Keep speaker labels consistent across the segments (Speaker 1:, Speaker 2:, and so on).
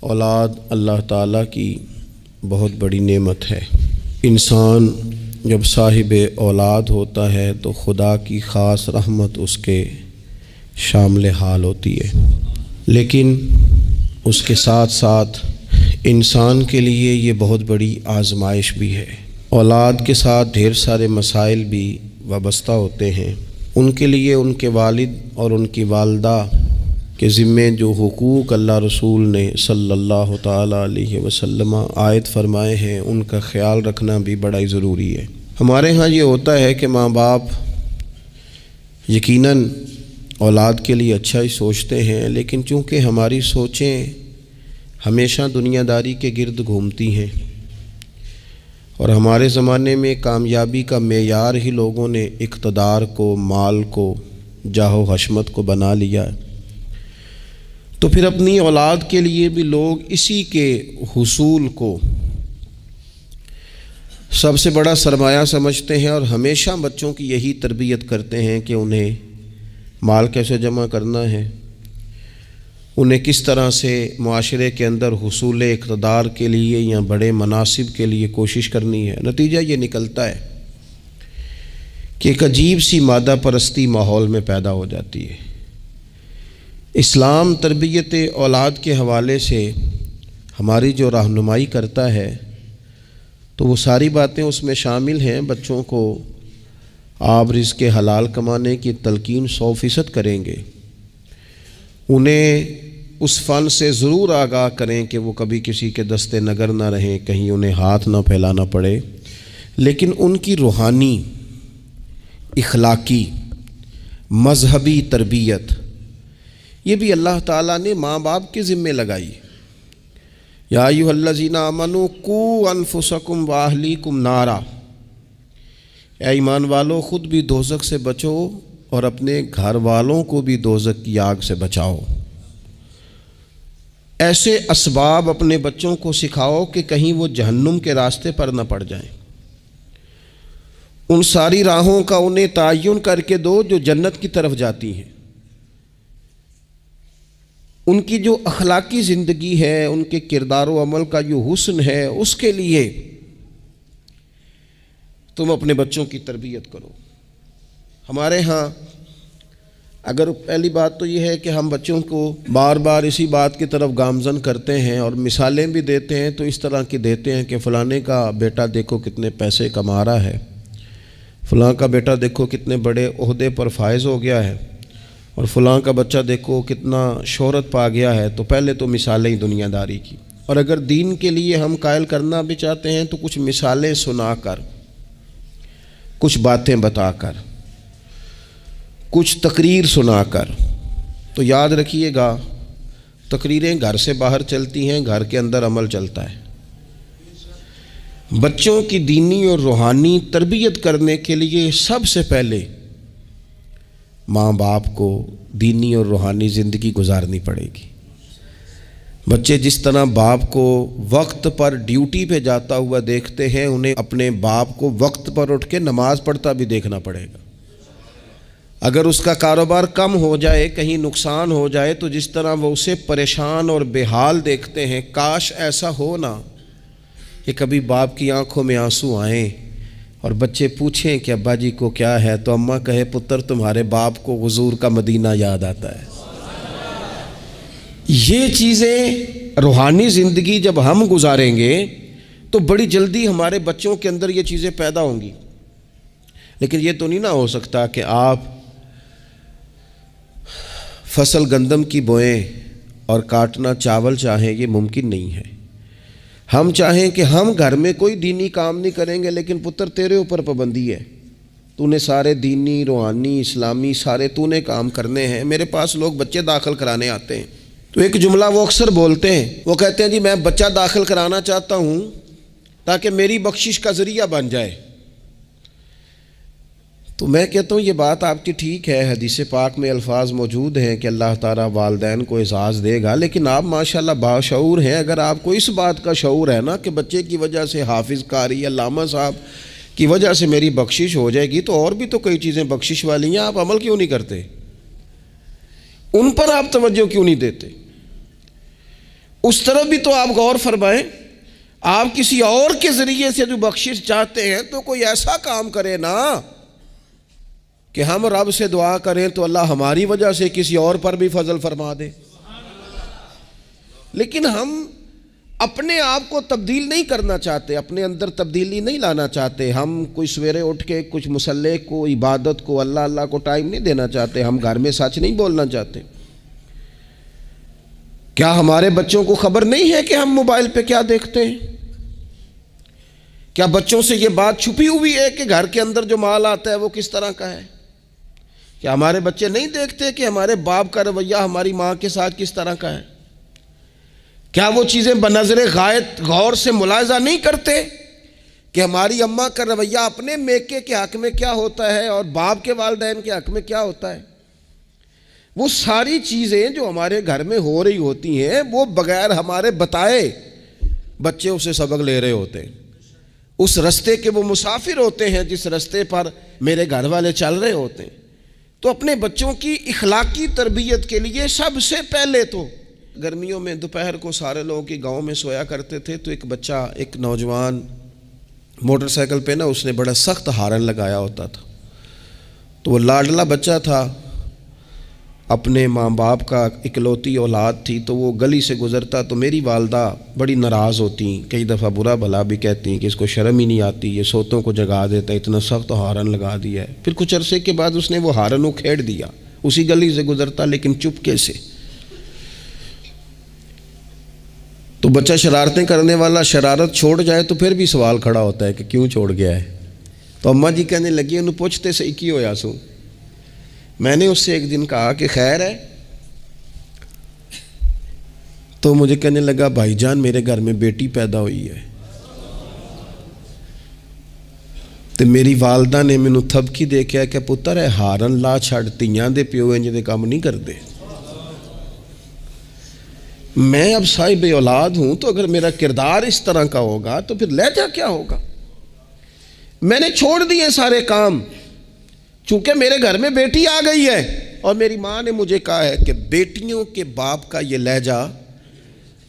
Speaker 1: اولاد اللہ تعالیٰ کی بہت بڑی نعمت ہے۔ انسان جب صاحب اولاد ہوتا ہے تو خدا کی خاص رحمت اس کے شامل حال ہوتی ہے، لیکن اس کے ساتھ ساتھ انسان کے لیے یہ بہت بڑی آزمائش بھی ہے۔ اولاد کے ساتھ ڈھیر سارے مسائل بھی وابستہ ہوتے ہیں۔ ان کے لیے ان کے والد اور ان کی والدہ کے ذمے جو حقوق اللہ رسول نے صلی اللہ تعالیٰ علیہ وسلم عائد فرمائے ہیں ان کا خیال رکھنا بھی بڑا ہی ضروری ہے۔ ہمارے ہاں یہ ہوتا ہے کہ ماں باپ یقیناً اولاد کے لیے اچھا ہی سوچتے ہیں، لیکن چونکہ ہماری سوچیں ہمیشہ دنیا داری کے گرد گھومتی ہیں اور ہمارے زمانے میں کامیابی کا معیار ہی لوگوں نے اقتدار کو، مال کو، جاہ و حشمت کو بنا لیا، تو پھر اپنی اولاد کے لیے بھی لوگ اسی کے حصول کو سب سے بڑا سرمایہ سمجھتے ہیں اور ہمیشہ بچوں کی یہی تربیت کرتے ہیں کہ انہیں مال کیسے جمع کرنا ہے، انہیں کس طرح سے معاشرے کے اندر حصول اقتدار کے لیے یا بڑے مناصب کے لیے کوشش کرنی ہے۔ نتیجہ یہ نکلتا ہے کہ ایک عجیب سی مادہ پرستی ماحول میں پیدا ہو جاتی ہے۔ اسلام تربیت اولاد کے حوالے سے ہماری جو رہنمائی کرتا ہے تو وہ ساری باتیں اس میں شامل ہیں۔ بچوں کو آپ رزق حلال کمانے کی تلقین 100% کریں گے، انہیں اس فن سے ضرور آگاہ کریں کہ وہ کبھی کسی کے دستے نگر نہ رہیں، کہیں انہیں ہاتھ نہ پھیلانا پڑے، لیکن ان کی روحانی، اخلاقی، مذہبی تربیت یہ بھی اللہ تعالیٰ نے ماں باپ کے ذمے لگائی۔ یا ایھا الذین آمنوا قوا انفسکم واہلیکم نارا، اے ایمان والو خود بھی دوزخ سے بچو اور اپنے گھر والوں کو بھی دوزخ کی آگ سے بچاؤ۔ ایسے اسباب اپنے بچوں کو سکھاؤ کہ کہیں وہ جہنم کے راستے پر نہ پڑ جائیں۔ ان ساری راہوں کا انہیں تعین کر کے دو جو جنت کی طرف جاتی ہیں۔ ان کی جو اخلاقی زندگی ہے، ان کے کردار و عمل کا جو حسن ہے، اس کے لیے تم اپنے بچوں کی تربیت کرو۔ ہمارے ہاں اگر پہلی بات تو یہ ہے کہ ہم بچوں کو بار بار اسی بات کی طرف گامزن کرتے ہیں اور مثالیں بھی دیتے ہیں تو اس طرح کی دیتے ہیں کہ فلانے کا بیٹا دیکھو کتنے پیسے کما رہا ہے، فلاں کا بیٹا دیکھو کتنے بڑے عہدے پر فائز ہو گیا ہے، اور فلاں کا بچہ دیکھو کتنا شہرت پا گیا ہے۔ تو پہلے تو مثالیں ہی دنیا داری کی، اور اگر دین کے لیے ہم قائل کرنا بھی چاہتے ہیں تو کچھ مثالیں سنا کر، کچھ باتیں بتا کر، کچھ تقریر سنا کر۔ تو یاد رکھیے گا تقریریں گھر سے باہر چلتی ہیں، گھر کے اندر عمل چلتا ہے۔ بچوں کی دینی اور روحانی تربیت کرنے کے لیے سب سے پہلے ماں باپ کو دینی اور روحانی زندگی گزارنی پڑے گی۔ بچے جس طرح باپ کو وقت پر ڈیوٹی پہ جاتا ہوا دیکھتے ہیں، انہیں اپنے باپ کو وقت پر اٹھ کے نماز پڑھتا بھی دیکھنا پڑے گا۔ اگر اس کا کاروبار کم ہو جائے، کہیں نقصان ہو جائے، تو جس طرح وہ اسے پریشان اور بے حال دیکھتے ہیں، کاش ایسا ہو نا کہ کبھی باپ کی آنکھوں میں آنسو آئیں اور بچے پوچھیں کہ ابا جی کو کیا ہے، تو اماں کہے پتر تمہارے باپ کو حضور کا مدینہ یاد آتا ہے۔ یہ چیزیں روحانی زندگی جب ہم گزاریں گے تو بڑی جلدی ہمارے بچوں کے اندر یہ چیزیں پیدا ہوں گی۔ لیکن یہ تو نہیں نہ ہو سکتا کہ آپ فصل گندم کی بوئیں اور کاٹنا چاول چاہیں، یہ ممکن نہیں ہے۔ ہم چاہیں کہ ہم گھر میں کوئی دینی کام نہیں کریں گے، لیکن پتر تیرے اوپر پابندی ہے، تو نے سارے دینی، روحانی، اسلامی سارے تو نے کام کرنے ہیں۔ میرے پاس لوگ بچے داخل کرانے آتے ہیں تو ایک جملہ وہ اکثر بولتے ہیں، وہ کہتے ہیں جی میں بچہ داخل کرانا چاہتا ہوں تاکہ میری بخشش کا ذریعہ بن جائے۔ تو میں کہتا ہوں یہ بات آپ کی ٹھیک ہے، حدیث پاک میں الفاظ موجود ہیں کہ اللہ تعالیٰ والدین کو اعزاز دے گا، لیکن آپ ماشاءاللہ باشعور ہیں۔ اگر آپ کو اس بات کا شعور ہے نا کہ بچے کی وجہ سے حافظ قاری علامہ صاحب کی وجہ سے میری بخشش ہو جائے گی، تو اور بھی تو کئی چیزیں بخشش والی ہیں، آپ عمل کیوں نہیں کرتے؟ ان پر آپ توجہ کیوں نہیں دیتے؟ اس طرف بھی تو آپ غور فرمائیں. آپ کسی اور کے ذریعے سے جو بخشش چاہتے ہیں تو کوئی ایسا کام کرے نا کہ ہم رب سے دعا کریں تو اللہ ہماری وجہ سے کسی اور پر بھی فضل فرما دے. لیکن ہم اپنے آپ کو تبدیل نہیں کرنا چاہتے، اپنے اندر تبدیلی نہیں لانا چاہتے. ہم کوئی سویرے اٹھ کے کچھ مصلی کو، عبادت کو، اللہ کو ٹائم نہیں دینا چاہتے. ہم گھر میں سچ نہیں بولنا چاہتے. کیا ہمارے بچوں کو خبر نہیں ہے کہ ہم موبائل پہ کیا دیکھتے ہیں؟ کیا بچوں سے یہ بات چھپی ہوئی ہے کہ گھر کے اندر جو مال آتا ہے وہ کس طرح کا ہے؟ کیا ہمارے بچے نہیں دیکھتے کہ ہمارے باپ کا رویہ ہماری ماں کے ساتھ کس طرح کا ہے؟ کیا وہ چیزیں بنظر غائب غور سے ملاحظہ نہیں کرتے کہ ہماری اماں کا رویہ اپنے میکے کے حق میں کیا ہوتا ہے اور باپ کے والدین کے حق میں کیا ہوتا ہے؟ وہ ساری چیزیں جو ہمارے گھر میں ہو رہی ہوتی ہیں وہ بغیر ہمارے بتائے بچے اسے سبق لے رہے ہوتے ہیں. اس رستے کے وہ مسافر ہوتے ہیں جس رستے پر میرے گھر والے چل رہے ہوتے ہیں. تو اپنے بچوں کی اخلاقی تربیت کے لیے سب سے پہلے تو گرمیوں میں دوپہر کو سارے لوگ کی گاؤں میں سویا کرتے تھے تو ایک بچہ، ایک نوجوان موٹر سائیکل پہ نا اس نے بڑا سخت ہارن لگایا ہوتا تھا. تو وہ لاڈلا بچہ تھا، اپنے ماں باپ کا اکلوتی اولاد تھی. تو وہ گلی سے گزرتا تو میری والدہ بڑی ناراض ہوتی، کئی دفعہ برا بھلا بھی کہتی ہیں کہ اس کو شرم ہی نہیں آتی، یہ سوتوں کو جگا دیتا ہے، اتنا سخت ہارن لگا دیا ہے. پھر کچھ عرصے کے بعد اس نے وہ ہارن اکھیڑ دیا، اسی گلی سے گزرتا لیکن چپکے سے. تو بچہ شرارتیں کرنے والا شرارت چھوڑ جائے تو پھر بھی سوال کھڑا ہوتا ہے کہ کیوں چھوڑ گیا ہے. تو اماں جی کہنے لگی انہوں پوچھتے صحیح کی ہویا سو. میں نے اس سے ایک دن کہا کہ خیر ہے؟ تو مجھے کہنے لگا بھائی جان میرے گھر میں بیٹی پیدا ہوئی ہے. تو میری والدہ نے مینوں تھبکی دے کے کہ پتر ہے ہارن لا چھڑ تیاں دے پیو انج دے کام نہیں کردے. میں اب صاحب اولاد ہوں تو اگر میرا کردار اس طرح کا ہوگا تو پھر لہجہ کیا ہوگا؟ میں نے چھوڑ دیے سارے کام چونکہ میرے گھر میں بیٹی آ گئی ہے اور میری ماں نے مجھے کہا ہے کہ بیٹیوں کے باپ کا یہ لہجہ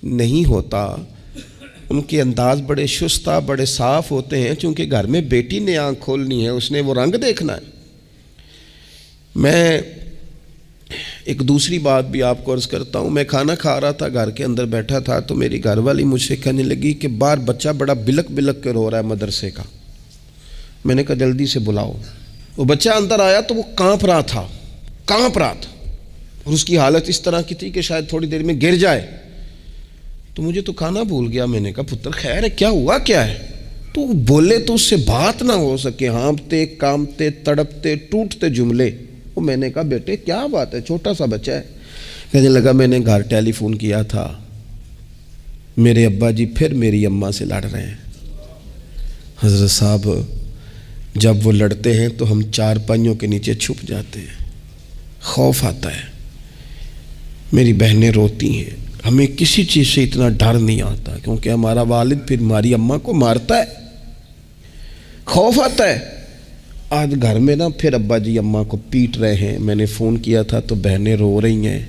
Speaker 1: نہیں ہوتا. ان کے انداز بڑے شستہ بڑے صاف ہوتے ہیں چونکہ گھر میں بیٹی نے آنکھ کھولنی ہے، اس نے وہ رنگ دیکھنا ہے. میں ایک دوسری بات بھی آپ کو عرض کرتا ہوں. میں کھانا کھا رہا تھا، گھر کے اندر بیٹھا تھا تو میری گھر والی مجھ سے کہنے لگی کہ باہر بچہ بڑا بلک بلک کے رو رہا ہے مدرسے کا. میں نے کہا جلدی سے بلاؤ. وہ بچہ اندر آیا تو وہ کانپ رہا تھا اور اس کی حالت اس طرح کی تھی کہ شاید تھوڑی دیر میں گر جائے. تو مجھے تو کھانا بھول گیا. میں نے کہا پتر خیر ہے، کیا ہوا کیا ہے؟ تو بولے تو اس سے بات نہ ہو سکے، ہانپتے کامتے تڑپتے ٹوٹتے جملے. وہ میں نے کہا بیٹے کیا بات ہے، چھوٹا سا بچہ ہے. کہنے لگا میں نے گھر ٹیلی فون کیا تھا، میرے ابا جی پھر میری اماں سے لڑ رہے ہیں. حضرت صاحب جب وہ لڑتے ہیں تو ہم چار پائیوں کے نیچے چھپ جاتے ہیں، خوف آتا ہے. میری بہنیں روتی ہیں، ہمیں کسی چیز سے اتنا ڈر نہیں آتا کیونکہ ہمارا والد پھر ہماری اماں کو مارتا ہے. خوف آتا ہے. آج گھر میں نا پھر ابا جی اماں کو پیٹ رہے ہیں. میں نے فون کیا تھا تو بہنیں رو رہی ہیں،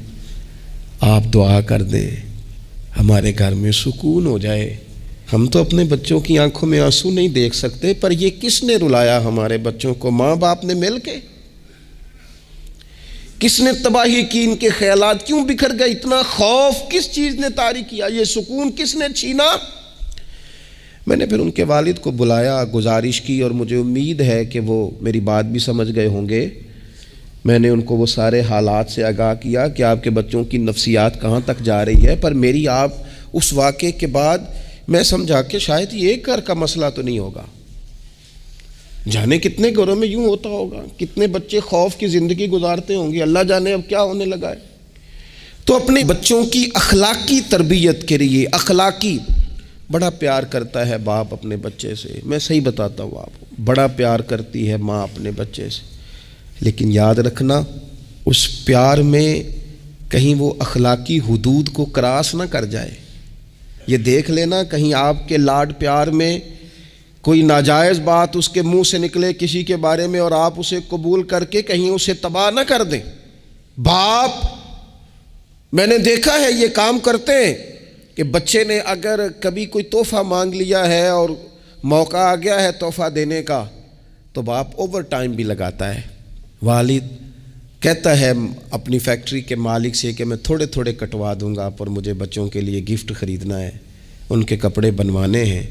Speaker 1: آپ دعا کر دیں ہمارے گھر میں سکون ہو جائے. ہم تو اپنے بچوں کی آنکھوں میں آنسو نہیں دیکھ سکتے، پر یہ کس نے رلایا ہمارے بچوں کو؟ ماں باپ نے مل کے. کس نے تباہی کی؟ ان کے خیالات کیوں بکھر گئے؟ اتنا خوف کس چیز نے طاری کیا؟ یہ سکون کس نے چھینا؟ میں نے پھر ان کے والد کو بلایا، گزارش کی اور مجھے امید ہے کہ وہ میری بات بھی سمجھ گئے ہوں گے. میں نے ان کو وہ سارے حالات سے آگاہ کیا کہ آپ کے بچوں کی نفسیات کہاں تک جا رہی ہے. پر میری آپ اس واقعے کے بعد میں سمجھا کہ شاید یہ ایک گھر کا مسئلہ تو نہیں ہوگا، جانے کتنے گھروں میں یوں ہوتا ہوگا، کتنے بچے خوف کی زندگی گزارتے ہوں گے، اللہ جانے اب کیا ہونے لگا ہے. تو اپنے بچوں کی اخلاقی تربیت کے لیے اخلاقی بڑا پیار کرتا ہے باپ اپنے بچے سے. میں صحیح بتاتا ہوں آپ کو، بڑا پیار کرتی ہے ماں اپنے بچے سے. لیکن یاد رکھنا اس پیار میں کہیں وہ اخلاقی حدود کو کراس نہ کر جائے. یہ دیکھ لینا کہیں آپ کے لاڈ پیار میں کوئی ناجائز بات اس کے منہ سے نکلے کسی کے بارے میں اور آپ اسے قبول کر کے کہیں اسے تباہ نہ کر دیں. باپ میں نے دیکھا ہے یہ کام کرتے ہیں. کہ بچے نے اگر کبھی کوئی تحفہ مانگ لیا ہے اور موقع آ گیا ہے تحفہ دینے کا تو باپ اوور ٹائم بھی لگاتا ہے. والد کہتا ہے اپنی فیکٹری کے مالک سے کہ میں تھوڑے تھوڑے کٹوا دوں گا پر مجھے بچوں کے لیے گفٹ خریدنا ہے، ان کے کپڑے بنوانے ہیں.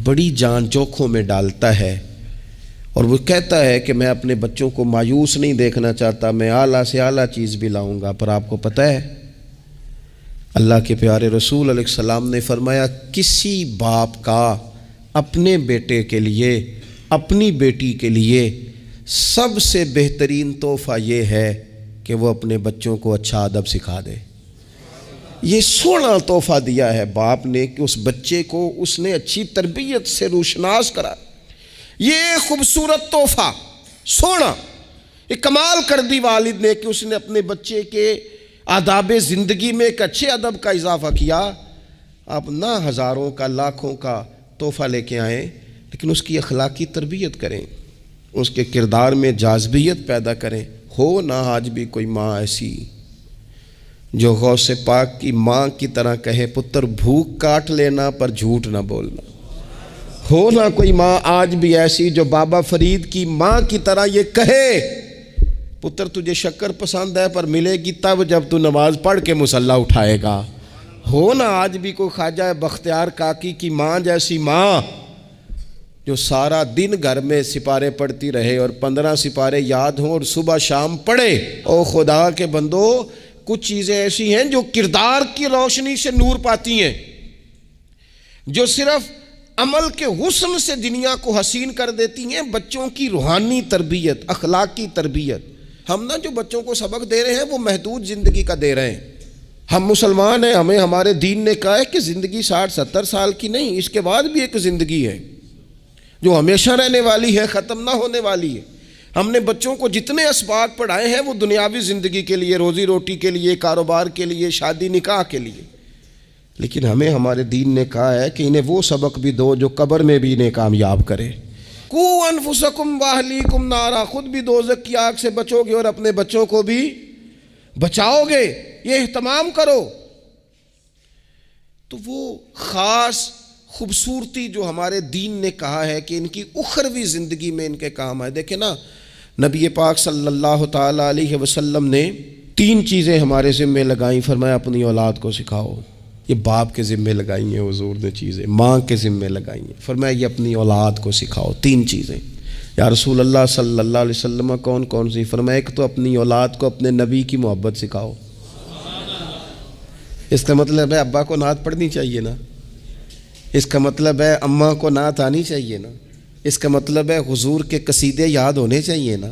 Speaker 1: بڑی جان جوکھوں میں ڈالتا ہے اور وہ کہتا ہے کہ میں اپنے بچوں کو مایوس نہیں دیکھنا چاہتا، میں اعلیٰ سے اعلیٰ چیز بھی لاؤں گا. پر آپ کو پتہ ہے اللہ کے پیارے رسول علیہ السلام نے فرمایا کسی باپ کا اپنے بیٹے کے لیے، اپنی بیٹی کے لیے سب سے بہترین تحفہ یہ ہے کہ وہ اپنے بچوں کو اچھا ادب سکھا دے. یہ سونا تحفہ دیا ہے باپ نے کہ اس بچے کو اس نے اچھی تربیت سے روشناس کرا. یہ خوبصورت تحفہ سونا ایک کمال کر دی والد نے کہ اس نے اپنے بچے کے آداب زندگی میں ایک اچھے ادب کا اضافہ کیا. آپ نہ ہزاروں کا لاکھوں کا تحفہ لے کے آئیں لیکن اس کی اخلاقی تربیت کریں، اس کے کردار میں جاذبیت پیدا کریں. ہو نہ آج بھی کوئی ماں ایسی جو غوث پاک کی ماں کی طرح کہے پتر بھوک کاٹ لینا پر جھوٹ نہ بولنا. ہو نہ کوئی ماں آج بھی ایسی جو بابا فرید کی ماں کی طرح یہ کہے پتر تجھے شکر پسند ہے پر ملے گی تب جب تو نماز پڑھ کے مصلی اٹھائے گا. ہو نہ آج بھی کوئی خواجہ بختیار کاکی کی ماں جیسی ماں جو سارا دن گھر میں سپارے پڑھتی رہے اور 15 سپارے یاد ہوں اور صبح شام پڑھے. او خدا کے بندو کچھ چیزیں ایسی ہیں جو کردار کی روشنی سے نور پاتی ہیں، جو صرف عمل کے حسن سے دنیا کو حسین کر دیتی ہیں. بچوں کی روحانی تربیت، اخلاقی تربیت. ہم نا جو بچوں کو سبق دے رہے ہیں وہ محدود زندگی کا دے رہے ہیں. ہم مسلمان ہیں، ہمیں ہمارے دین نے کہا ہے کہ زندگی 60-70 سال کی نہیں، اس کے بعد بھی ایک زندگی ہے جو ہمیشہ رہنے والی ہے، ختم نہ ہونے والی ہے. ہم نے بچوں کو جتنے اسباق پڑھائے ہیں وہ دنیاوی زندگی کے لیے، روزی روٹی کے لیے، کاروبار کے لیے، شادی نکاح کے لیے. لیکن ہمیں ہمارے دین نے کہا ہے کہ انہیں وہ سبق بھی دو جو قبر میں بھی انہیں کامیاب کرے. قُوْ أَنفُسَكُمْ وَأَهْلِيكُمْ نَارًا، خود بھی دوزخ کی آگ سے بچو گے اور اپنے بچوں کو بھی بچاؤ گے. یہ اہتمام کرو. تو وہ خاص خوبصورتی جو ہمارے دین نے کہا ہے کہ ان کی اخروی زندگی میں ان کے کام آئے. دیکھیں نا نبی پاک صلی اللہ تعالیٰ علیہ وسلم نے 3 چیزیں ہمارے ذمے لگائیں. فرمایا اپنی اولاد کو سکھاؤ. یہ باپ کے ذمے لگائی ہیں حضور نے چیزیں، ماں کے ذمے لگائی ہیں. فرمایا یہ اپنی اولاد کو سکھاؤ. 3 چیزیں. یا رسول اللہ صلی اللہ علیہ وسلم کون کون سی؟ فرمایا ایک تو اپنی اولاد کو اپنے نبی کی محبت سکھاؤ. اس کا مطلب ہے ابا کو نعت پڑھنی چاہیے نا، اس کا مطلب ہے اماں کو نعت آنی چاہیے نا، اس کا مطلب ہے حضور کے قصیدے یاد ہونے چاہیے نا،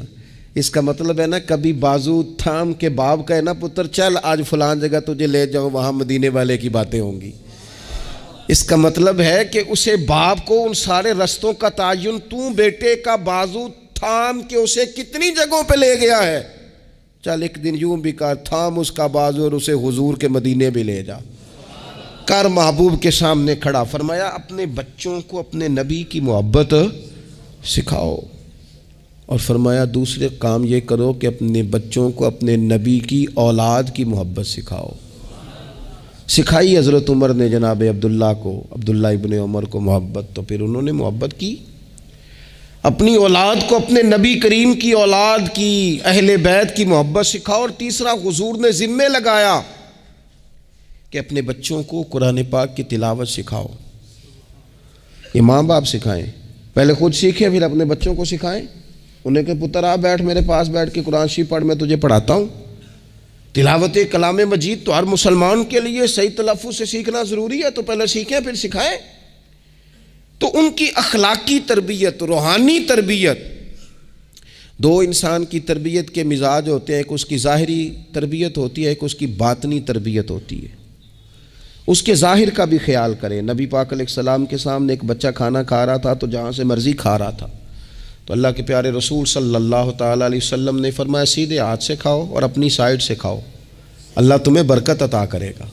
Speaker 1: اس کا مطلب ہے نا کبھی بازو تھام کے باپ کہے نا پتر چل آج فلان جگہ تجھے لے جاؤ وہاں مدینے والے کی باتیں ہوں گی. اس کا مطلب ہے کہ اسے باپ کو ان سارے رستوں کا تعین تو بیٹے کا بازو تھام کے اسے کتنی جگہوں پہ لے گیا ہے. چل ایک دن یوں بھی کر تھام اس کا بازو اور اسے حضور کے مدینے بھی لے جا کر محبوب کے سامنے کھڑا. فرمایا اپنے بچوں کو اپنے نبی کی محبت سکھاؤ. اور فرمایا دوسرے کام یہ کرو کہ اپنے بچوں کو اپنے نبی کی اولاد کی محبت سکھاؤ. سکھائی حضرت عمر نے جناب عبداللہ ابن عمر کو محبت، تو پھر انہوں نے محبت کی. اپنی اولاد کو اپنے نبی کریم کی اولاد کی، اہل بیت کی محبت سکھاؤ. اور تیسرا حضور نے ذمے لگایا کہ اپنے بچوں کو قرآن پاک کی تلاوت سکھاؤ. یہ ماں باپ سکھائیں، پہلے خود سیکھیں پھر اپنے بچوں کو سکھائیں. انہیں کہ پتر آ بیٹھ میرے پاس بیٹھ کے قرآن شریف پڑھ، میں تجھے پڑھاتا ہوں. تلاوت کلام مجید تو ہر مسلمان کے لیے صحیح تلفظ سے سیکھنا ضروری ہے، تو پہلے سیکھیں پھر سکھائیں. تو ان کی اخلاقی تربیت، روحانی تربیت. 2 انسان کی تربیت کے مزاج ہوتے ہیں، ایک اس کی ظاہری تربیت ہوتی ہے، ایک اس کی باطنی تربیت ہوتی ہے. اس کے ظاہر کا بھی خیال کریں. نبی پاک علیہ السلام کے سامنے ایک بچہ کھانا کھا رہا تھا تو جہاں سے مرضی کھا رہا تھا، تو اللہ کے پیارے رسول صلی اللہ تعالیٰ علیہ وسلم نے فرمایا سیدھے ہاتھ سے کھاؤ اور اپنی سائیڈ سے کھاؤ، اللہ تمہیں برکت عطا کرے گا.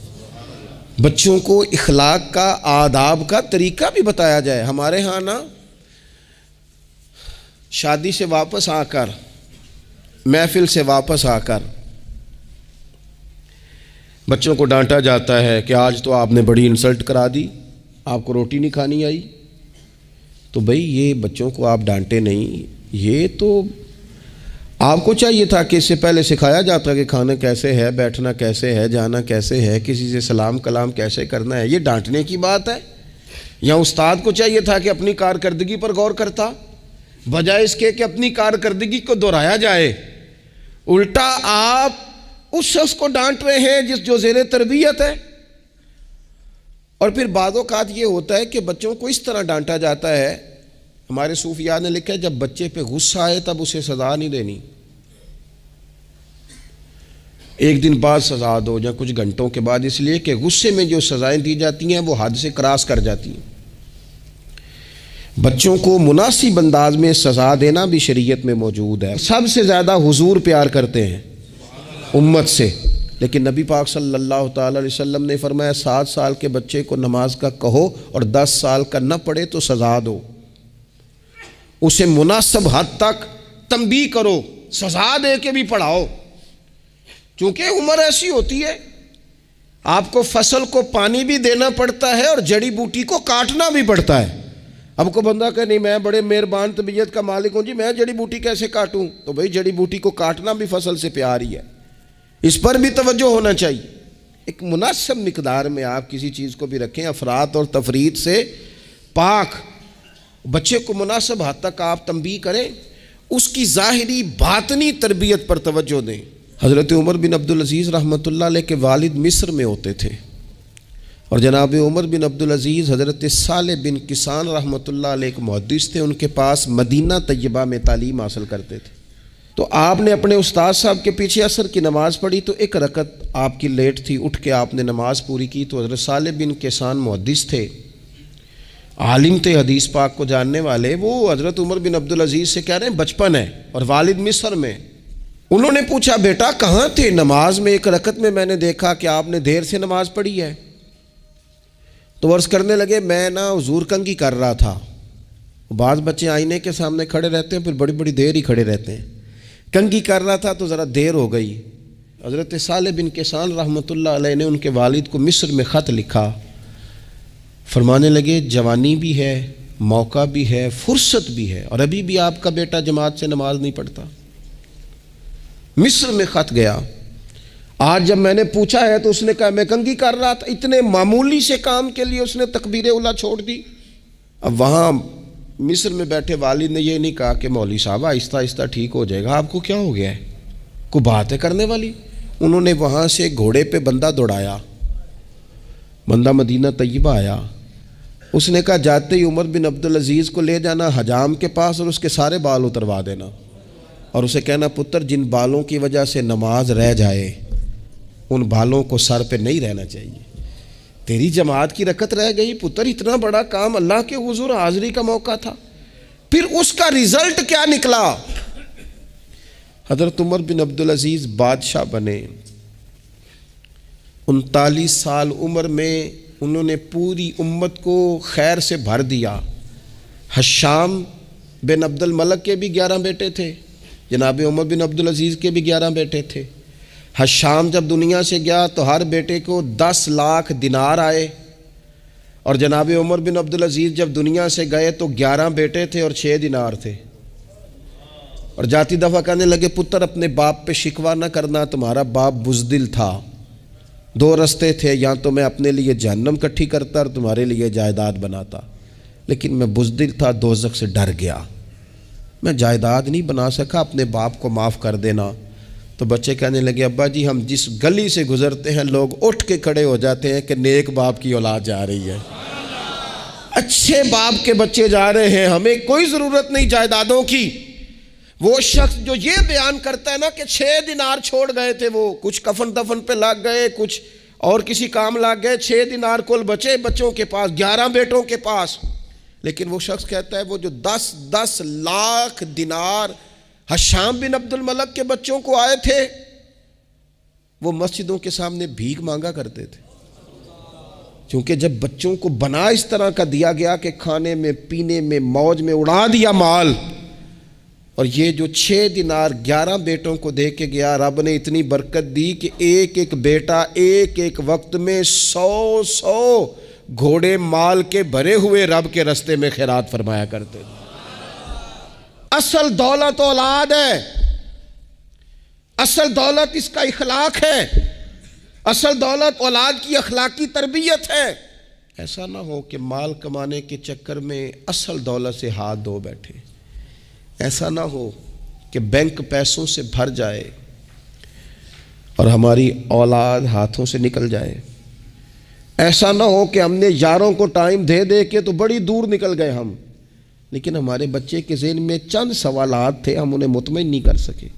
Speaker 1: بچوں کو اخلاق کا، آداب کا طریقہ بھی بتایا جائے. ہمارے ہاں نا شادی سے واپس آ کر، محفل سے واپس آ کر بچوں کو ڈانٹا جاتا ہے کہ آج تو آپ نے بڑی انسلٹ کرا دی، آپ کو روٹی نہیں کھانی آئی۔ تو بھئی یہ بچوں کو آپ ڈانٹے نہیں، یہ تو آپ کو چاہیے تھا کہ اس سے پہلے سکھایا جاتا کہ کھانا کیسے ہے، بیٹھنا کیسے ہے، جانا کیسے ہے، کسی سے سلام کلام کیسے کرنا ہے۔ یہ ڈانٹنے کی بات ہے؟ یا استاد کو چاہیے تھا کہ اپنی کارکردگی پر غور کرتا، بجائے اس کے کہ اپنی کارکردگی کو دہرایا جائے۔ الٹا آپ اس شخص کو ڈانٹ رہے ہیں جو زیر تربیت ہے۔ اور پھر بعض اوقات یہ ہوتا ہے کہ بچوں کو اس طرح ڈانٹا جاتا ہے، ہمارے صوفیاء نے لکھا ہے جب بچے پہ غصہ آئے تب اسے سزا نہیں دینی، ایک دن بعد سزا دو یا کچھ گھنٹوں کے بعد، اس لیے کہ غصے میں جو سزائیں دی جاتی ہیں وہ حد سے کراس کر جاتی ہیں۔ بچوں کو مناسب انداز میں سزا دینا بھی شریعت میں موجود ہے۔ سب سے زیادہ حضور پیار کرتے ہیں امت سے، لیکن نبی پاک صلی اللہ تعالی علیہ وسلم نے فرمایا 7 سال کے بچے کو نماز کا کہو اور 10 سال کا نہ پڑھے تو سزا دو، اسے مناسب حد تک تنبیہ کرو، سزا دے کے بھی پڑھاؤ، چونکہ عمر ایسی ہوتی ہے آپ کو فصل کو پانی بھی دینا پڑتا ہے اور جڑی بوٹی کو کاٹنا بھی پڑتا ہے۔ اب کو بندہ کہ نہیں میں بڑے مہربان طبیعت کا مالک ہوں جی، میں جڑی بوٹی کیسے کاٹوں؟ تو بھئی جڑی بوٹی کو کاٹنا بھی فصل سے پیار ہی ہے، اس پر بھی توجہ ہونا چاہیے۔ ایک مناسب مقدار میں آپ کسی چیز کو بھی رکھیں، افراط اور تفریط سے پاک، بچے کو مناسب حد تک آپ تنبیہ کریں، اس کی ظاہری باطنی تربیت پر توجہ دیں۔ حضرت عمر بن عبدالعزیز رحمۃ اللہ علیہ کے والد مصر میں ہوتے تھے، اور جناب عمر بن عبدالعزیز حضرت صالح بن کسان رحمۃ اللہ علیہ ایک محدث تھے، ان کے پاس مدینہ طیبہ میں تعلیم حاصل کرتے تھے۔ تو آپ نے اپنے استاد صاحب کے پیچھے عصر کی نماز پڑھی تو ایک رکعت آپ کی لیٹ تھی، اٹھ کے آپ نے نماز پوری کی تو حضرت صالح بن کسان محدث تھے، عالم تھے، حدیث پاک کو جاننے والے، وہ حضرت عمر بن عبدالعزیز سے کہہ رہے ہیں بچپن ہے اور والد مصر میں۔ انہوں نے پوچھا بیٹا کہاں تھے؟ نماز میں ایک رکعت میں نے دیکھا کہ آپ نے دیر سے نماز پڑھی ہے۔ تو عرض کرنے لگے میں حضور کنگھی کر رہا تھا۔ بعض بچے آئینے کے سامنے کھڑے رہتے ہیں پھر بڑی بڑی دیر ہی کھڑے رہتے ہیں، کنگھی کر رہا تھا تو ذرا دیر ہو گئی۔ حضرت صالح بن کسان رحمۃ اللہ علیہ نے ان کے والد کو مصر میں خط لکھا، فرمانے لگے جوانی بھی ہے، موقع بھی ہے، فرصت بھی ہے، اور ابھی بھی آپ کا بیٹا جماعت سے نماز نہیں پڑھتا۔ مصر میں خط گیا، آج جب میں نے پوچھا ہے تو اس نے کہا میں کنگھی کر رہا تھا۔ اتنے معمولی سے کام کے لیے اس نے تکبیر اولیٰ چھوڑ دی۔ اب وہاں مصر میں بیٹھے والد نے یہ نہیں کہا کہ مولوی صاحب آہستہ آہستہ ٹھیک ہو جائے گا، آپ کو کیا ہو گیا ہے، کوئی بات ہے کرنے والی؟ انہوں نے وہاں سے گھوڑے پہ بندہ دوڑایا، بندہ مدینہ طیبہ آیا، اس نے کہا جاتے ہی عمر بن عبدالعزیز کو لے جانا حجام کے پاس اور اس کے سارے بال اتروا دینا، اور اسے کہنا پتر جن بالوں کی وجہ سے نماز رہ جائے ان بالوں کو سر پہ نہیں رہنا چاہیے، تیری جماعت کی رکعت رہ گئی پتر، اتنا بڑا کام، اللہ کے حضور حاضری کا موقع تھا۔ پھر اس کا ریزلٹ کیا نکلا؟ حضرت عمر بن عبدالعزیز بادشاہ بنے، 39 سال عمر میں انہوں نے پوری امت کو خیر سے بھر دیا۔ حشام بن عبد الملک کے بھی 11 بیٹے تھے، جناب عمر بن عبدالعزیز کے بھی 11 بیٹے تھے۔ حشام جب دنیا سے گیا تو ہر بیٹے کو 10 لاکھ دینار آئے، اور جناب عمر بن عبدالعزیز جب دنیا سے گئے تو 11 بیٹے تھے اور 6 دینار تھے، اور جاتی دفعہ کہنے لگے پتر اپنے باپ پہ شکوہ نہ کرنا، تمہارا باپ بزدل تھا، 2 رستے تھے، یا تو میں اپنے لیے جہنم کٹھی کرتا اور تمہارے لیے جائیداد بناتا، لیکن میں بزدل تھا، دوزخ سے ڈر گیا، میں جائیداد نہیں بنا سکا، اپنے باپ کو معاف کر دینا۔ تو بچے کہنے لگے ابا جی ہم جس گلی سے گزرتے ہیں لوگ اٹھ کے کھڑے ہو جاتے ہیں کہ نیک باپ کی اولاد جا رہی ہے، اچھے باپ کے بچے جا رہے ہیں، ہمیں کوئی ضرورت نہیں جائیدادوں کی۔ وہ شخص جو یہ بیان کرتا ہے نا کہ 6 دینار چھوڑ گئے تھے، وہ کچھ کفن دفن پہ لگ گئے، کچھ اور کسی کام لگ گئے، 6 دینار کل بچے بچوں کے پاس، 11 بیٹوں کے پاس، لیکن وہ شخص کہتا ہے وہ جو 10 لاکھ دینار حشام بن عبد الملک کے بچوں کو آئے تھے وہ مسجدوں کے سامنے بھیک مانگا کرتے تھے، کیونکہ جب بچوں کو بنا اس طرح کا دیا گیا کہ کھانے میں پینے میں موج میں اڑا دیا مال، اور یہ جو 6 دینار 11 بیٹوں کو دے کے گیا، رب نے اتنی برکت دی کہ ایک ایک بیٹا ایک ایک وقت میں 100 گھوڑے مال کے بھرے ہوئے رب کے رستے میں خیرات فرمایا کرتے تھے۔ اصل دولت اولاد ہے، اصل دولت اس کا اخلاق ہے، اصل دولت اولاد کی اخلاقی تربیت ہے۔ ایسا نہ ہو کہ مال کمانے کے چکر میں اصل دولت سے ہاتھ دھو بیٹھے، ایسا نہ ہو کہ بینک پیسوں سے بھر جائے اور ہماری اولاد ہاتھوں سے نکل جائے، ایسا نہ ہو کہ ہم نے یاروں کو ٹائم دے دے کے تو بڑی دور نکل گئے ہم، لیکن ہمارے بچے کے ذہن میں چند سوالات تھے، ہم انہیں مطمئن نہیں کر سکے،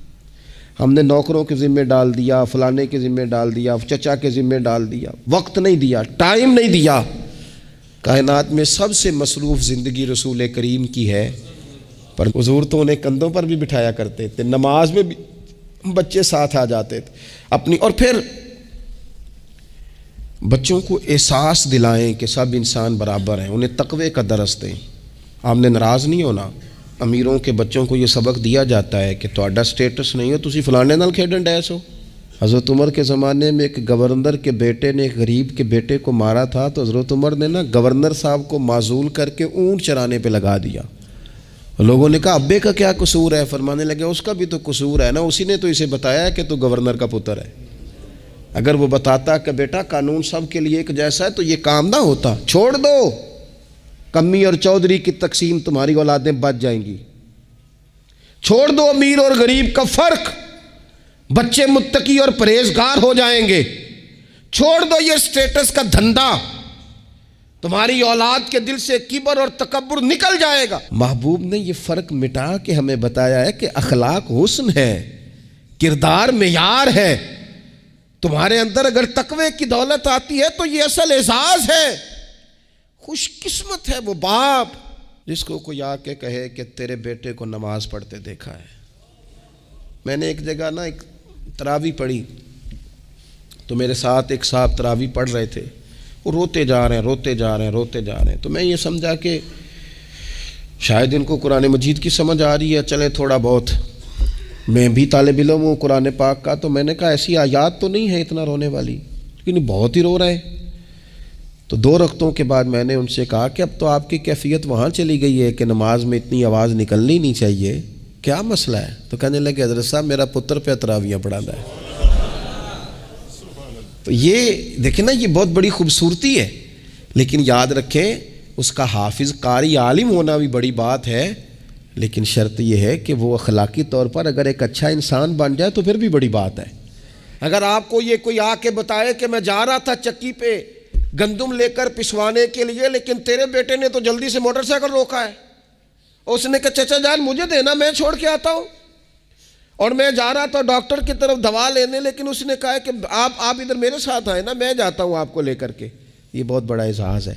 Speaker 1: ہم نے نوکروں کے ذمہ ڈال دیا، فلانے کے ذمہ ڈال دیا، چچا کے ذمہ ڈال دیا، وقت نہیں دیا، ٹائم نہیں دیا۔ کائنات میں سب سے مصروف زندگی رسول کریم کی ہے، پر حضور تو انہیں کندھوں پر بھی بٹھایا کرتے تھے، نماز میں بھی بچے ساتھ آ جاتے تھے اپنی، اور پھر بچوں کو احساس دلائیں کہ سب انسان برابر ہیں، انہیں تقوی کا درس دیں۔ آپ نے ناراض نہیں ہونا، امیروں کے بچوں کو یہ سبق دیا جاتا ہے کہ تہاڈا سٹیٹس نہیں ہو تسی فلانے نال کھیڈن ڈیس ہو۔ حضرت عمر کے زمانے میں ایک گورنر کے بیٹے نے ایک غریب کے بیٹے کو مارا تھا، تو حضرت عمر نے گورنر صاحب کو معزول کر کے اونٹ چرانے پہ لگا دیا۔ لوگوں نے کہا ابے کا کیا قصور ہے؟ فرمانے لگے اس کا بھی تو قصور ہے نا، اسی نے تو اسے بتایا کہ تو گورنر کا پتر ہے۔ اگر وہ بتاتا کہ بیٹا قانون سب کے لیے ایک جیسا ہے تو یہ کام نہ ہوتا، چھوڑ دو، کمی اور چودھری کی تقسیم، تمہاری اولادیں بچ جائیں گی، چھوڑ دو امیر اور غریب کا فرق، بچے متقی اور پرہیزگار ہو جائیں گے، چھوڑ دو یہ سٹیٹس کا دھندا، تمہاری اولاد کے دل سے کبر اور تکبر نکل جائے گا۔ محبوب نے یہ فرق مٹا کے ہمیں بتایا ہے کہ اخلاق حسن ہے، کردار معیار ہے۔ تمہارے اندر اگر تقوی کی دولت آتی ہے تو یہ اصل اعزاز ہے۔ خوش قسمت ہے وہ باپ جس کو کوئی آ کے کہے کہ تیرے بیٹے کو نماز پڑھتے دیکھا ہے۔ میں نے ایک جگہ ایک تراویح پڑھی تو میرے ساتھ ایک صاحب تراویح پڑھ رہے تھے، وہ روتے جا رہے ہیں، تو میں یہ سمجھا کہ شاید ان کو قرآن مجید کی سمجھ آ رہی ہے، چلے تھوڑا بہت، میں بھی طالب علم ہوں قرآن پاک کا، تو میں نے کہا ایسی آیات تو نہیں ہے اتنا رونے والی، لیکن بہت ہی رو رہے ہیں۔ تو 2 رکعتوں کے بعد میں نے ان سے کہا کہ اب تو آپ کی کیفیت وہاں چلی گئی ہے کہ نماز میں اتنی آواز نکلنی نہیں چاہیے، کیا مسئلہ ہے؟ تو کہنے لگے حضرت صاحب میرا پتر پہ تراویحاں پڑھاتا ہے۔ تو یہ دیکھیں نا، یہ بہت بڑی خوبصورتی ہے، لیکن یاد رکھیں اس کا حافظ قاری عالم ہونا بھی بڑی بات ہے، لیکن شرط یہ ہے کہ وہ اخلاقی طور پر اگر ایک اچھا انسان بن جائے تو پھر بھی بڑی بات ہے۔ اگر آپ کو یہ کوئی آ کے بتائے کہ میں جا رہا تھا چکی پہ گندم لے کر پسوانے کے لیے، لیکن تیرے بیٹے نے تو جلدی سے موٹر سائیکل روکا ہے، اس نے کہا چچا جان مجھے دینا، میں چھوڑ کے آتا ہوں، اور میں جا رہا تھا ڈاکٹر کی طرف دوا لینے، لیکن اس نے کہا کہ آپ ادھر میرے ساتھ آئے نا، میں جاتا ہوں آپ کو لے کر کے۔ یہ بہت بڑا اعزاز ہے۔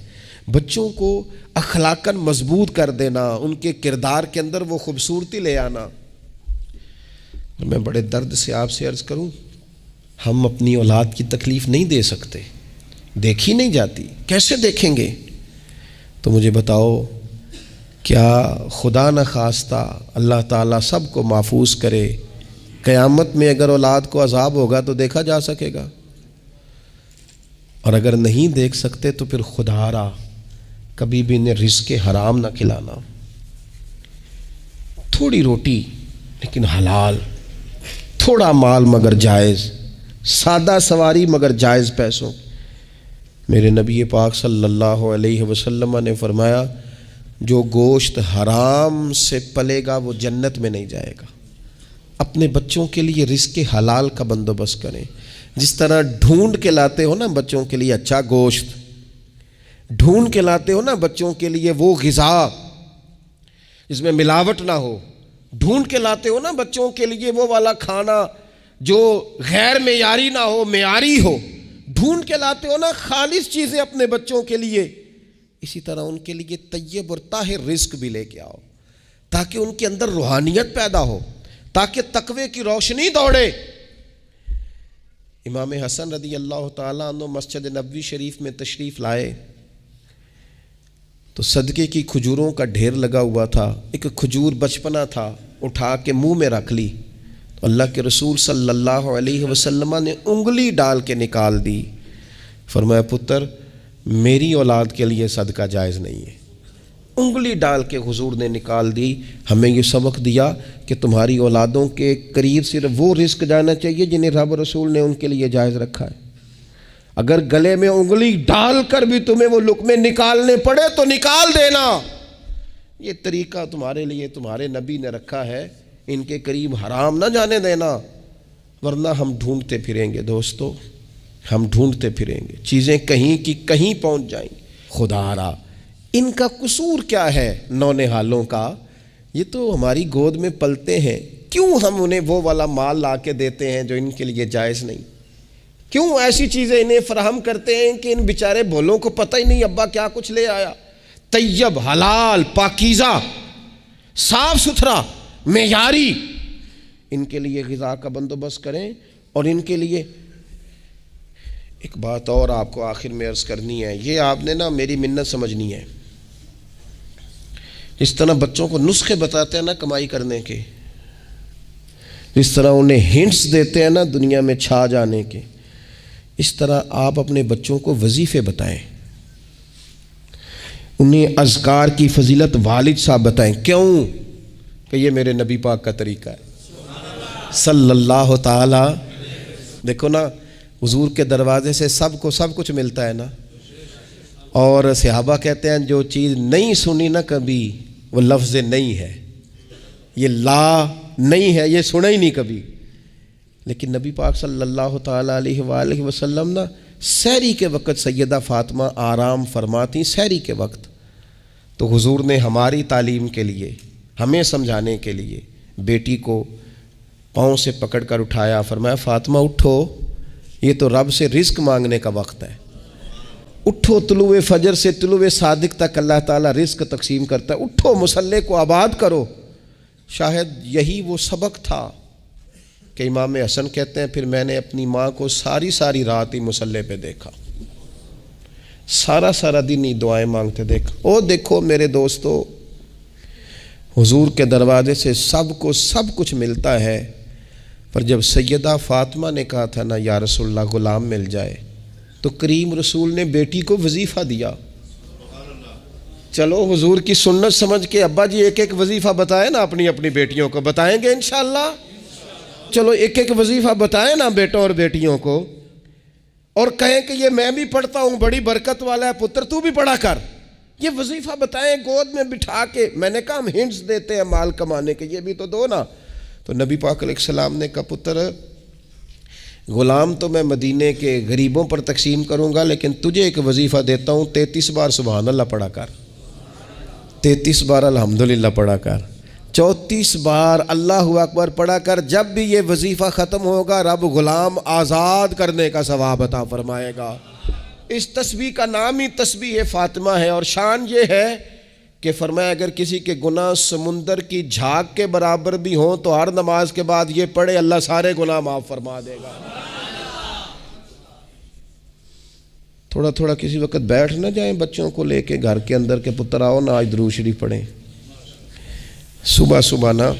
Speaker 1: بچوں کو اخلاقاً مضبوط کر دینا، ان کے کردار کے اندر وہ خوبصورتی لے آنا۔ میں بڑے درد سے آپ سے عرض کروں، ہم اپنی اولاد کی تکلیف نہیں دے سکتے، دیکھی نہیں جاتی، کیسے دیکھیں گے؟ تو مجھے بتاؤ، کیا خدا نخواستہ اللہ تعالیٰ سب کو محفوظ کرے، قیامت میں اگر اولاد کو عذاب ہوگا تو دیکھا جا سکے گا؟ اور اگر نہیں دیکھ سکتے تو پھر خدا را کبھی بھی انہیں رزق حرام نہ کھلانا، تھوڑی روٹی لیکن حلال، تھوڑا مال مگر جائز، سادہ سواری مگر جائز پیسوں۔ میرے نبی پاک صلی اللہ علیہ وسلم نے فرمایا جو گوشت حرام سے پلے گا وہ جنت میں نہیں جائے گا۔ اپنے بچوں کے لیے رزق حلال کا بندوبست کریں، جس طرح ڈھونڈ کے لاتے ہو نا بچوں کے لیے اچھا گوشت، ڈھونڈ کے لاتے ہو نا بچوں کے لیے وہ غذا جس میں ملاوٹ نہ ہو، ڈھونڈ کے لاتے ہو نا بچوں کے لیے وہ والا کھانا جو غیر معیاری نہ ہو، معیاری ہو، ڈھونڈ کے لاتے ہو نا خالص چیزیں اپنے بچوں کے لیے، اسی طرح ان کے لیے طیب اور طاہر رزق بھی لے کے آؤ، تاکہ ان کے اندر روحانیت پیدا ہو، تاکہ تقوی کی روشنی دوڑے۔ امام حسن رضی اللہ تعالیٰ عنہ مسجد نبوی شریف میں تشریف لائے تو صدقے کی کھجوروں کا ڈھیر لگا ہوا تھا، ایک کھجور بچپنا تھا، اٹھا کے منہ میں رکھ لی تو اللہ کے رسول صلی اللہ علیہ وسلم نے انگلی ڈال کے نکال دی. فرمایا پتر میری اولاد کے لیے صدقہ جائز نہیں ہے. انگلی ڈال کے حضور نے نکال دی. ہمیں یہ سبق دیا کہ تمہاری اولادوں کے قریب صرف وہ رزق جانا چاہیے جنہیں رب رسول نے ان کے لیے جائز رکھا ہے. اگر گلے میں انگلی ڈال کر بھی تمہیں وہ لقمے نکالنے پڑے تو نکال دینا. یہ طریقہ تمہارے لیے تمہارے نبی نے رکھا ہے. ان کے قریب حرام نہ جانے دینا, ورنہ ہم ڈھونڈتے پھریں گے دوستو, ہم ڈھونڈتے پھریں گے, چیزیں کہیں کی کہیں پہنچ جائیں گی. خدا را ان کا قصور کیا ہے نونہالوں کا؟ یہ تو ہماری گود میں پلتے ہیں, کیوں ہم انہیں وہ والا مال لا کے دیتے ہیں جو ان کے لیے جائز نہیں؟ کیوں ایسی چیزیں انہیں فراہم کرتے ہیں کہ ان بیچارے بھولوں کو پتہ ہی نہیں ابا کیا کچھ لے آیا؟ طیب, حلال, پاکیزہ, صاف ستھرا, معیاری ان کے لیے غذا کا بندوبست کریں. اور ان کے لیے ایک بات اور آپ کو آخر میں عرض کرنی ہے, یہ آپ نے نا میری منت سمجھنی ہے. جس طرح بچوں کو نسخے بتاتے ہیں نا کمائی کرنے کے, جس طرح انہیں ہنٹس دیتے ہیں نا دنیا میں چھا جانے کے, اس طرح آپ اپنے بچوں کو وظیفے بتائیں, انہیں اذکار کی فضیلت والد صاحب بتائیں. کیوں؟ کہ یہ میرے نبی پاک کا طریقہ ہے صلی اللہ تعالی. دیکھو نا حضور کے دروازے سے سب کو سب کچھ ملتا ہے نا. اور صحابہ کہتے ہیں جو چیز نہیں سنی نا کبھی وہ لفظ نہیں ہے, یہ لا نہیں ہے, یہ سنا ہی نہیں کبھی. لیکن نبی پاک صلی اللہ تعالیٰ علیہ وآلہ وسلم نا سحری کے وقت سیدہ فاطمہ آرام فرماتی سحری کے وقت, تو حضور نے ہماری تعلیم کے لیے, ہمیں سمجھانے کے لیے بیٹی کو پاؤں سے پکڑ کر اٹھایا, فرمایا فاطمہ اٹھو, یہ تو رب سے رزق مانگنے کا وقت ہے. اٹھو, طلوع فجر سے طلوع صادق تک اللہ تعالیٰ رزق تقسیم کرتا ہے. اٹھو, مصلے کو آباد کرو. شاید یہی وہ سبق تھا کہ امام حسن کہتے ہیں پھر میں نے اپنی ماں کو ساری رات ہی مصلے پہ دیکھا, سارا دن ہی دعائیں مانگتے دیکھا. او دیکھو میرے دوستو, حضور کے دروازے سے سب کو سب کچھ ملتا ہے, پر جب سیدہ فاطمہ نے کہا تھا نا یا رسول اللہ غلام مل جائے, تو کریم رسول نے بیٹی کو وظیفہ دیا. چلو حضور کی سنت سمجھ کے ابا جی ایک ایک وظیفہ بتائیں نا اپنی اپنی بیٹیوں کو, بتائیں گے انشاءاللہ. چلو ایک ایک وظیفہ بتائیں نا بیٹوں اور بیٹیوں کو, اور کہیں کہ یہ میں بھی پڑھتا ہوں, بڑی برکت والا ہے پتر تو بھی پڑھا کر. یہ وظیفہ بتائیں گود میں بٹھا کے. میں نے کہا ہم ہنٹس دیتے ہیں مال کمانے کے, یہ بھی تو دو نا. تو نبی پاک علیہ السلام نے کہا پتر غلام تو میں مدینے کے غریبوں پر تقسیم کروں گا, لیکن تجھے ایک وظیفہ دیتا ہوں, 33 بار سبحان اللہ پڑھا کر, 33 بار الحمدللہ پڑھا کر, 34 بار اللہ اکبر پڑھا کر. جب بھی یہ وظیفہ ختم ہوگا رب غلام آزاد کرنے کا ثواب عطا فرمائے گا. اس تسبیح کا نام ہی تسبیح فاطمہ ہے, اور شان یہ ہے کہ فرمایا اگر کسی کے گناہ سمندر کی جھاگ کے برابر بھی ہوں تو ہر نماز کے بعد یہ پڑھے, اللہ سارے گناہ معاف فرما دے گا. تھوڑا کسی وقت بیٹھ نہ جائیں بچوں کو لے کے گھر کے اندر کے پتر آؤ نا آج درود شریف پڑھیں. صبح نا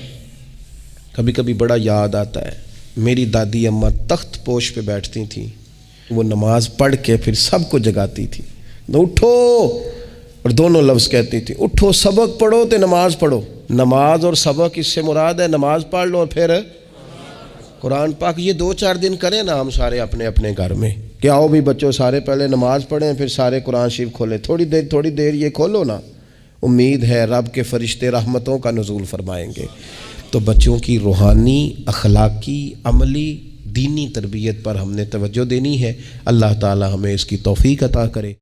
Speaker 1: کبھی کبھی بڑا یاد آتا ہے, میری دادی اماں تخت پوش پہ بیٹھتی تھیں, وہ نماز پڑھ کے پھر سب کو جگاتی تھی. اٹھو, اور دونوں لفظ کہتی تھی, اٹھو سبق پڑھو تے نماز پڑھو. نماز اور سبق اس سے مراد ہے نماز پڑھ لو اور پھر قرآن پاک. یہ 2-4 دن کریں نا ہم سارے اپنے اپنے گھر میں, کہ آؤ بھی بچوں سارے پہلے نماز پڑھیں پھر سارے قرآن شریف کھولیں. تھوڑی دیر یہ کھولو نا, امید ہے رب کے فرشتے رحمتوں کا نزول فرمائیں گے. تو بچوں کی روحانی, اخلاقی, عملی, دینی تربیت پر ہم نے توجہ دینی ہے. اللہ تعالی ہمیں اس کی توفیق عطا کرے.